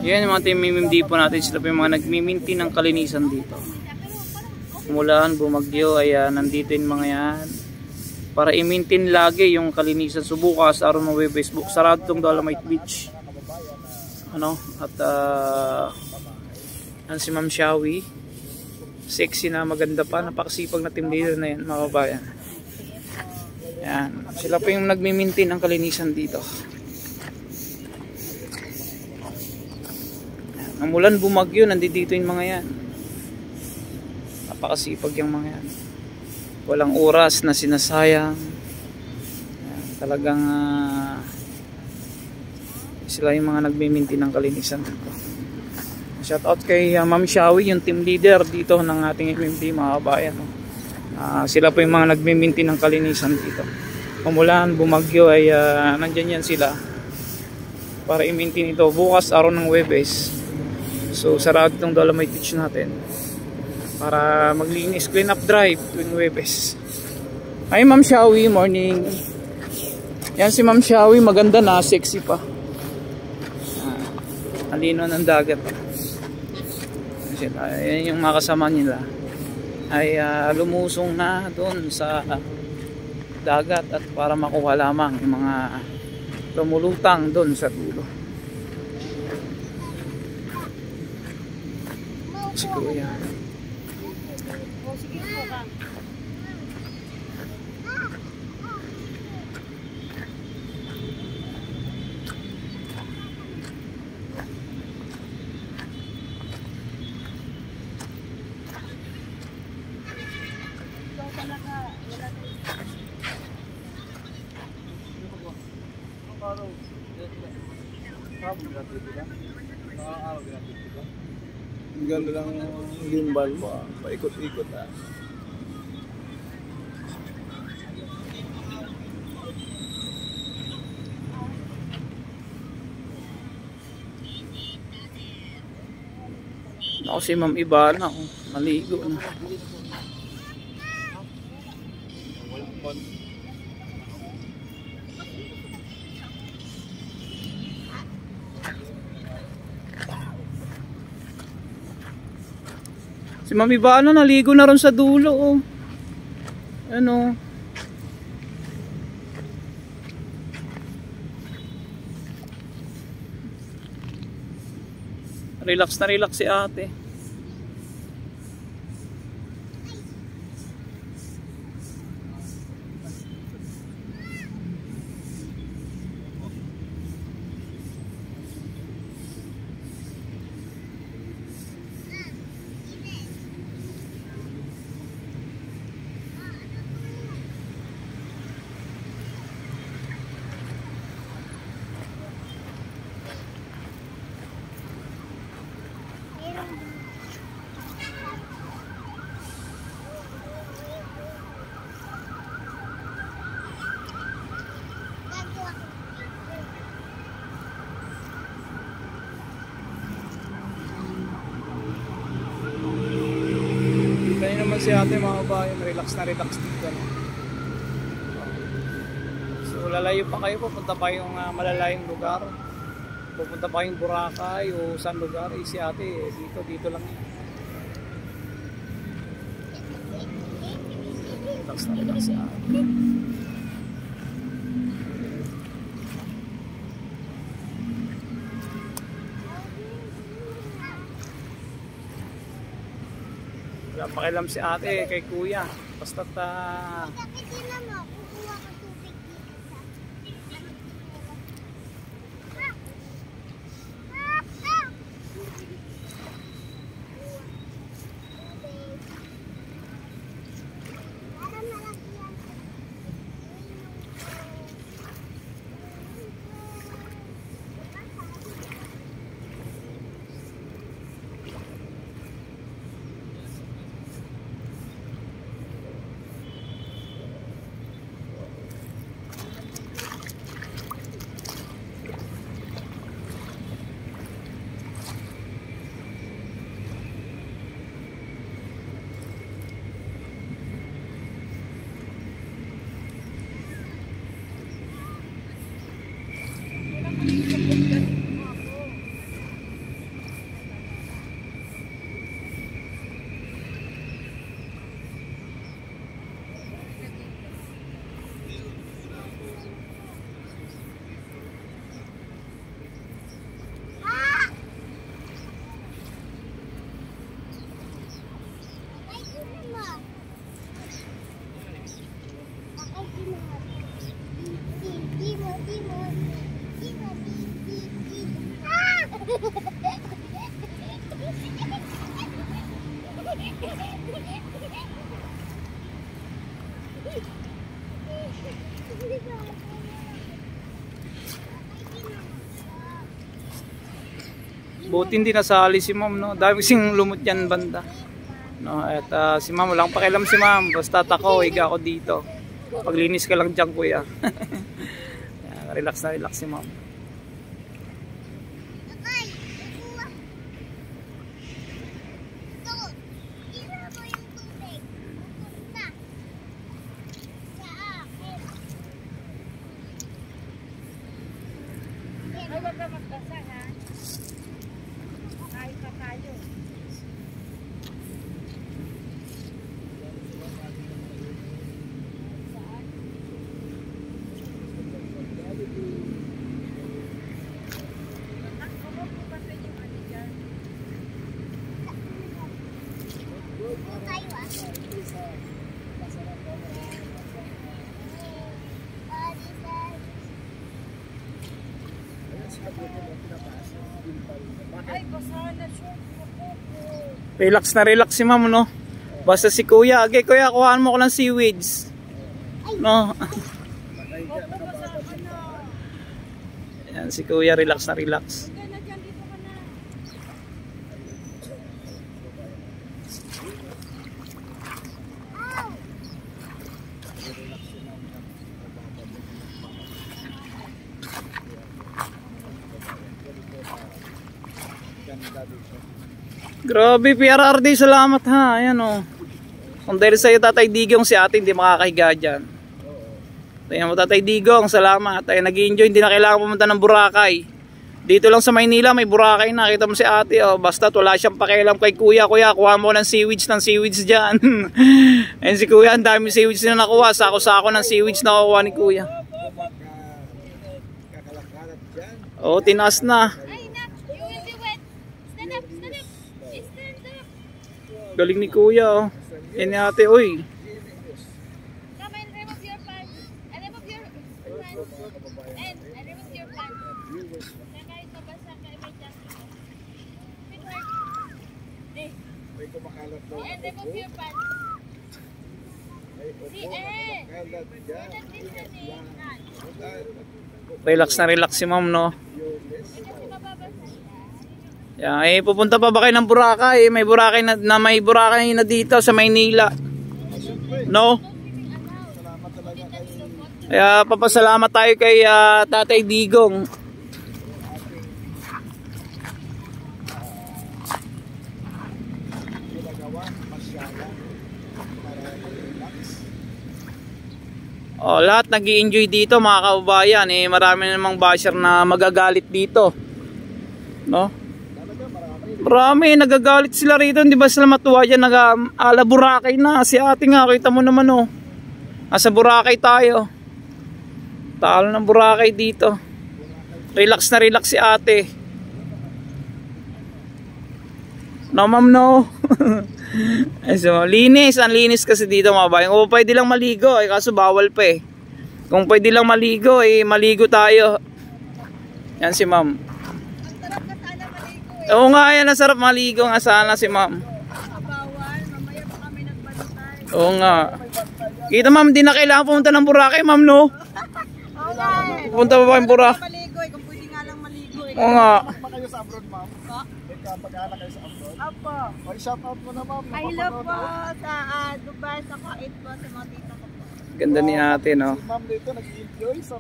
Yan yung mga timimimdi po natin. Sila po yung mga nagmiminti ng kalinisan dito. Umulan, bumagyo, ay nandito yung mga yan. Para i-maintain lagi yung kalinisan. Subukas, araw ng Facebook. Sarado itong Dolomite Beach. Ano? At si Ma'am Shawi. Sexy na, maganda pa. Napakasipag na team leader na yan, mga kabayan. Yan. Sila po yung nagmi-maintain ng kalinisan dito. Umulan, bumagyo, nandito yung mga yan. Napakasipag yung mga yan. Walang oras na sinasayang. Yan, talagang sila yung mga nagme-maintain ng kalinisan dito. Shout out kay Ma'am Shawi, yung team leader dito ng ating MMD, mga kabayan. Sila po yung mga nagme-maintain ng kalinisan dito. Umulan, bumagyo, ay nandyan yan sila para i-maintain ito. Bukas, araw ng Huwebes. So sarado itong Dolomite Beach natin para maglinis, clean up drive tuwing Huwebes. Hi Ma'am Shawi, morning. Yan si Ma'am Shawi, maganda na, sexy pa. Alino ng dagat. Yan yung mga kasama nila ay lumusong na doon sa dagat at para makuha lamang yung mga lumulutang doon sa dulo. Si Kuya. Ang ganda lang gimbal mo, paikot-ikot . Ako si Ma'am Ibana, maligo na. Si Ma'am Ibana naligo na rin sa dulo, oh. Ano? Relax na relax si ate. Si ate, mga bayan, relax na relax dito, no? So lalayo pa kayo, pupunta pa yung malalayong lugar, pupunta pa yung Boracay o saan lugar. Si ate dito lang yan. Relax na relax si ate. Pakialam si ate kay kuya. Basta't Buti hindi nasali si ma'am, no? Dami sing lumot yan banda. No, at si ma'am, walang pakialam si ma'am. Basta ako, higa ako dito. Paglinis ka lang dyan, kuya. Relax na relax si ma'am. Relax si ma'am, no? Basta si kuya, okay kuya, kuhaan mo ko ng seaweeds. No? Yan, si kuya, relax na relax. Grabe, PRRD, salamat ha. Ayan o. Kung dahil sa'yo Tatay Digong, si ate hindi makakahiga dyan. Ayan mo Tatay Digong, salamat. Ay, nag-i-enjoy, hindi na kailangan pumunta ng Boracay. Dito lang sa Maynila may Boracay na. Kita mo si ate, oh. Basta wala siyang pakialam kay kuya. Kuya, kuha mo ng seaweeds dyan. Ayan si kuya, ang dami seaweeds na nakuha. Sako-sako ng seaweeds na nakuha ni kuya. Oh, tinaas na. Galing ni kuya, oh. Yan ni ate, uy. Come and remove your pants. And remove your pants. And remove your pants. Kaya kahit mabasa ka, may jacket. And remove your pants. See, Relax si ma'am, no? Yeah, eh, pupunta pa ba kayo ng Boracay? May Boracay na may Boracay na dito sa Maynila. No? Kaya papasalamat tayo kay Tatay Digong. Oh, lahat nag-i-enjoy dito mga kababayan. Eh, marami namang basher na magagalit dito. No? Marami, nagagalit sila rito. Hindi ba sila matuwa dyan? Ala Boracay na. Si ate nga, kita mo naman, oh. Nasa Boracay tayo. Talo ng Boracay dito. Relax na relax si ate. No, ma'am, no. So, linis. Ang linis kasi dito, mga bayan. O, pwede lang maligo. Eh, kaso bawal pa eh. Kung pwede lang maligo, eh, maligo tayo. Yan si ma'am. Oo nga, yan, nasarap maligo nga sana si ma'am. Bawal, mamaya pa kami nagbantay. Oo nga. Kita ma'am, di na kailangan pumunta ng Boracay, ma'am, no? Oo nga eh. Pupunta pa ba yung Boracay? Maligo eh, kung pwede nga lang maligo eh. Oo nga. Ba kayo sa abroad, ma'am? Pag-aala kayo sa abroad? Apo. Mag-shout out mo na, ma'am. I love po sa Dubai, sa Kuwait po, sa mga tita ko po. Ganda ni ate, no? Si ma'am dito nag-enjoy sa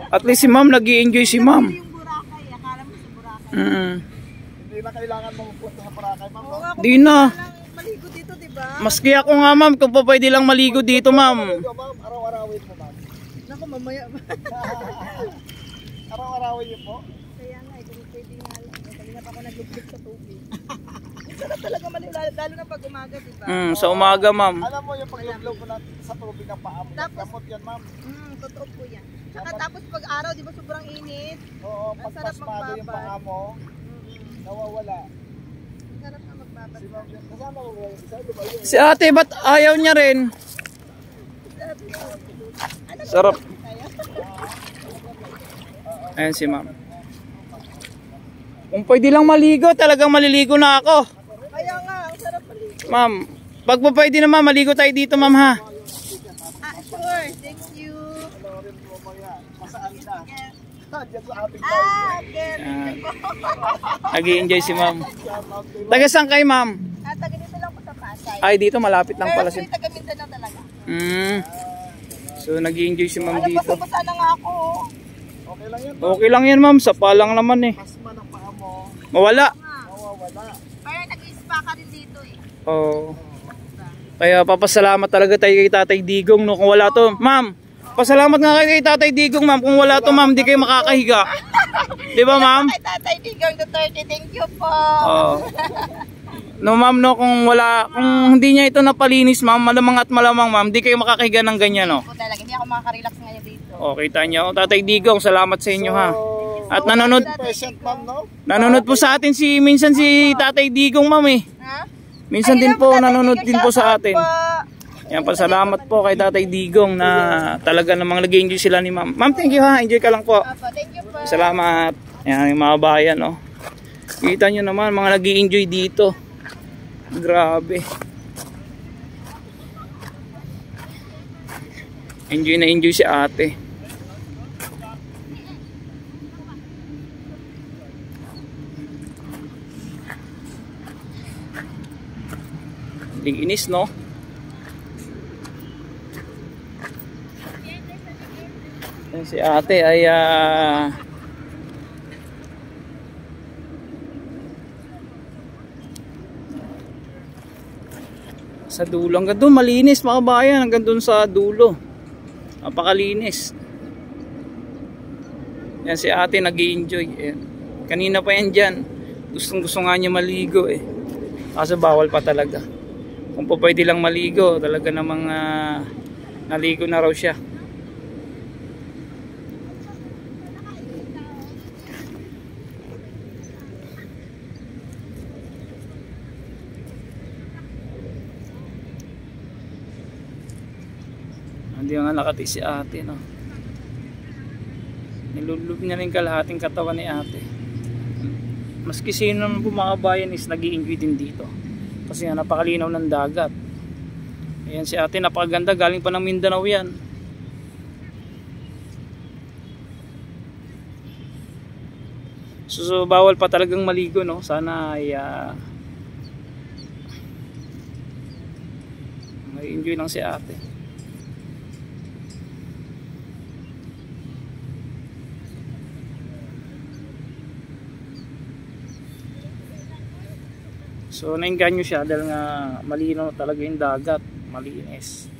At least si ma'am, nag-i-enjoy si ma'am. Yung Boracay, akala mo sa Boracay. hindi na kailangan mong punta sa Boracay, ma'am. Oo, ako Di na. lang maligo dito, diba? Maski ako nga, ma'am, kung pa pwede lang maligo dito, ma'am. Ma'am, araw-arawin mo, ma'am. Naku, mamaya. Araw-arawin niyo po. Kaya nga, kung pwede nga lang. Kanina pa ako naglupit sa tubig. Sarap talaga maligo, lalo na pag umaga, diba? Sa umaga, ma'am. Alam mo yung paglublob mo sa tubig ng paa mo. Tapos- Gamot yan, ma'am. Totoo po yan. Saka tapos pag araw, di ba sobrang init? Oo, Ang sarap pagpasmado yung magbabad. paa mo, nawawala. Sarap na magbabad. Si ma'am, kasama mo ba yung isa? Di ba yun? Si ate, ba't ayaw niya rin? Sarap. Ayan si ma'am. Kung pwede lang maligo, talagang maliligo na ako. Kaya nga, ang sarap maligo. Ma'am, pag pa pwede naman, maligo tayo dito, ma'am, ha? Sure, thank you. Masaan ka? Diyan sa ating Again. Nag-i-enjoy si ma'am. Taga saan kayo, ma'am? Taga dito lang po sa Pasay. Ay, dito, malapit lang pala si... Pero taga Mindanao talaga. So, nag-i-enjoy si ma'am Alam, dito. basa-basa na nga ako. Okay lang yan. Okay lang yan, ma'am. Sa palang naman eh. Pasma ng paa mo. Mawala. Mawawala. Parang nag-ispa ka rin dito eh. Oo. Kaya papasalamat talaga tayo kay Tatay Digong, no? Kung wala to, ma'am. Pasalamat nga kayo kay Tatay Digong, ma'am. Kung wala to, ma'am, di kayo makakahiga. Di ba, ma'am? Kay Tatay Digong Duterte, thank you po. Oo. No, ma'am, no, kung hindi niya ito napalinis, ma'am, malamang at malamang, ma'am, di kayo makakahiga ng ganyan, no? Po talaga, hindi ako makaka-relax ngayon dito. Okay, tanya. Tatay Digong, salamat sa inyo, ha. At nanonood, Patient, ma'am, no? nanonood po sa atin minsan si Tatay Digong, ma'am, eh. Ha? Minsan din po, nanonood din po sa atin. Po. Yan, pasalamat po kay Tatay Digong na talaga namang nag-enjoy sila ni ma'am. Ma'am, thank you, ha. Enjoy ka lang po. Apo, thank you po. Salamat. Yan, yung mga bayan, no. Kita nyo naman, mga nag-i-enjoy dito. Grabe. Enjoy na enjoy si ate. Linis, no? Yan si ate ay sa dulo. Hanggang doon malinis, mga bayan. Hanggang doon sa dulo. Napakalinis. Yan si ate nag-i-enjoy. Kanina pa yan dyan. Gustong gusto nga niya maligo eh. Kaso bawal pa talaga. Kung po pwede lang maligo, talaga namang naligo na raw siya. Hindi nga nakati si ate, no? Nilulub niya rin kalahating katawan ni ate. Maski sino naman po mga bayan is nag-i-enjoy din dito. Kasi nga napakalinaw ng dagat. Ayan si ate, napakaganda. Galing pa ng Mindanao yan. So bawal pa talagang maligo, no? Sana ay nag-enjoy lang si ate. So nainganyo siya dahil nga malinaw talaga yung dagat, malinis.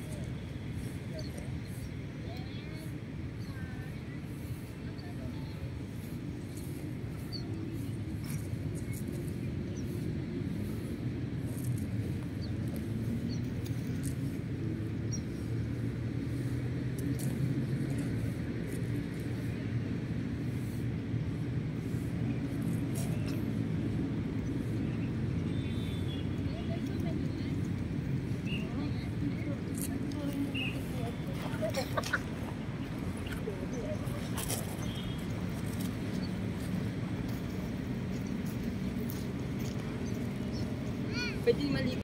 Pwede maligo